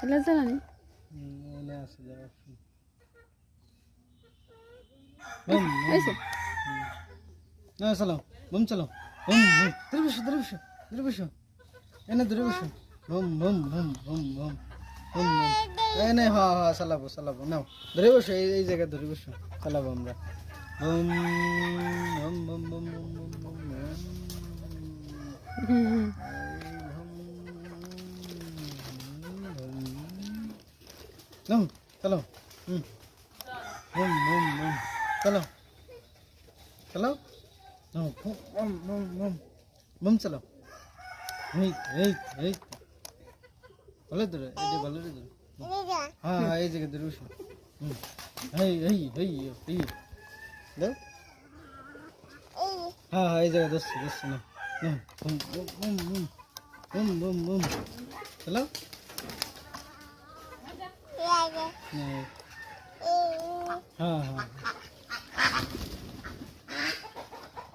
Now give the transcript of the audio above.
এলা জ্বালানি এনে আছে যারা বুম হয়েছে না চালাও বুম চালাও বুম বুম ধরে বসো এনে ধরে বসো বুম বুম বুম বুম বুম বুম বুম এনে হ্যাঁ চালাবো নাও ধরে বসো এই জায়গায় ধরে বসো চালাবো আমরা বুম বুম বুম বুম বুম বুম বুম নাও চালাও বুম বুম বুম চালাও নাও বুম বুম বুম বুম চালাও এই ভালো ধরে এই ভালো ধরে হ্যাঁ এই জায়গায় ধরে বসো এই দাও হ্যাঁ এই জায়গায় ধরছি না বুম বুম বুম বুম বুম বুম চালাও হ্যাঁ